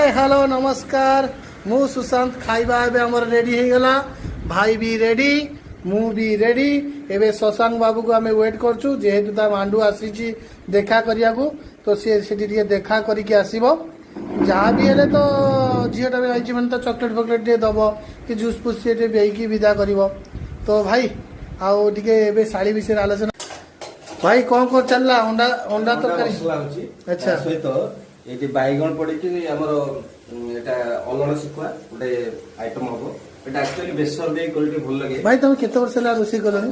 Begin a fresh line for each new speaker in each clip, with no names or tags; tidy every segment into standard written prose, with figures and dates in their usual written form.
hi hello नमस्कार मु सुशांत खाइबा एबे हमर रेडी हो गला भाई भी रेडी मु भी रेडी एबे शशांक बाबू को हमें वेट करछु जेहेतु ता मांडू आसी देखा करिया को तो से सेठी ଟିକେ देखा करिके आसीबो जहाँ भी हेले तो झीटा भी आइछि माने तो चॉकलेट फॉकलेट दे दबो कि जूस फूस से बेइकी विदा करिवो तो भाई आउ टिके एबे साड़ी विषय आलोचना भाई कौन कौन चलला अंडा अंडा तरकारी अच्छा
सहित ये बैगन पड़ी आमर एटा अलण शिखुआ गोटे आइटम हम एटा एक्चुअली बेसर दे क्वालिटी भल लगे
भाई तुम केते वर्ष ला रोसई करनी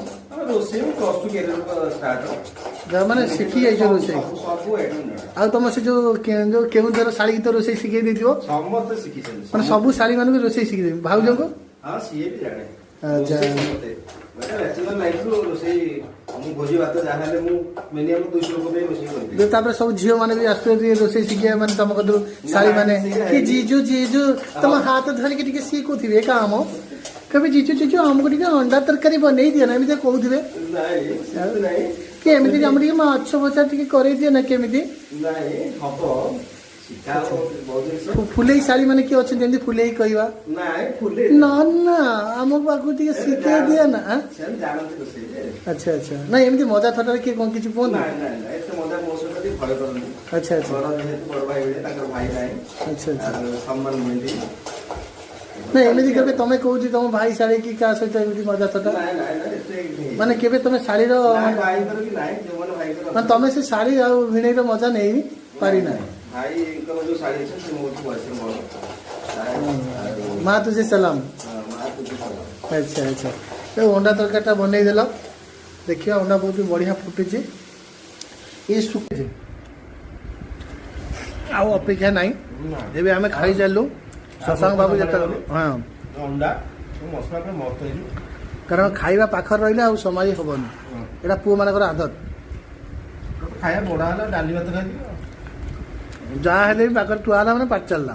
रोसई प्लस 2 कैरियर स्टार्ट
जा माने सिखी जाई छ रोसई
सब आइटम
आ तुम से जो केउंदर साड़ी तो रोसई सिखै देथिबो
समस्त शिखी छन
माने सब साड़ी माने रोसई सिखै दे भाउजो को
हां सीए भी जाने
अच्छा
मतलब बैचलर लाइफ रो रोसई हम भोजी बात जाहाले मु मिनिमम 200 लोक पे रोसई करथि
दे तापर सब झियो माने भी आस्ते रोसई सिखे माने तुम कदु साड़ी माने कि जीजू तुम हाथ धरि के टिके सिखुथिबे काम कभी जीजू हमको टिके अंडा तरकारी बनै दिया ना एमिते कहउथिबे
नहीं
कि एमिते हम टिके माछ बचा टिके करे दिया ना केमिति
नहीं हबो शिखा बहुत
फुलेई साड़ी माने कि अछि जेंदी फुलेई कहवा
नहीं फुले
ना ना हम बाकू टिके सिखे दिया ना
सेन जानत रोसई
अच्छा अच्छा नहीं एमती मजा थटा कि कोन किछि फोन
नहीं नहीं एते मजा मोसो कति भय करनी
अच्छा अच्छा
बड़ा जेहेतु बड़ भाई बड़े ताकर भाई नाही
अच्छा अच्छा
सम्मान मिलि
नहीं एमती केबे तमे कहउछि तम भाई साड़ी की का सहित एमती मजा थटा
नहीं नहीं एते
माने केबे तमे साड़ी रो
भाई कर कि नहीं जो मन भाई कर
माने तमे से साड़ी आ भिणै रो मजा नै पारी ना
भाई इनका जो साड़ी है से मोट वर्ष बड़
मां तुझे सलाम
मां तुझे सलाम
अच्छा अच्छा तो अंडा तरकारीटा बनै देला देखिए अंडा बहुत बढ़िया फुटे ये सुखे आउ अपेक्षा ना एबे आमे खाई चलू शशांक बाबू जत हाँ
अंडा मसला पे मस्त है
कारण खाइबा पाखर रहिले आ समाई होबनी एटा पुओ मानकर आदत
खाया बड़ा हला डाली भात खाई
जा हेले भी पाखर तुआला माने पाट चलला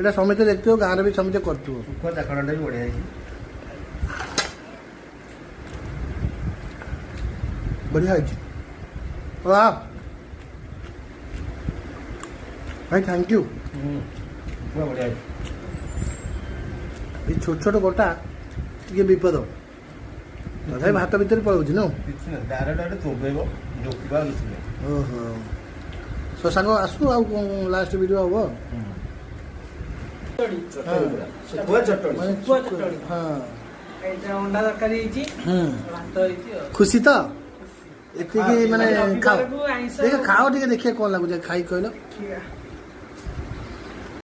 एटा समिति देखथियो गाँव भी समिति करथियो
सुखा चाकड़ाटा भी बढ़िया है
बढ़िया है वाह भाई थैंक यू
पूरा बढ़िया है
ये छोट छोट गोटा टिके विपद तथापि भात भितर पळौछि न
किछ ना डायरेक्ट डायरेक्ट चोबेबो जोकिबा किछ ना
ओहो शशांक आसु आ लास्ट वीडियो हबो
सुखुआ चटणी
हाँ
अंडा तरकारी भात
खुशी तो एतिकी माने खाओ देख खाओ टिके देखिए कौन लागुचे खाई कहलो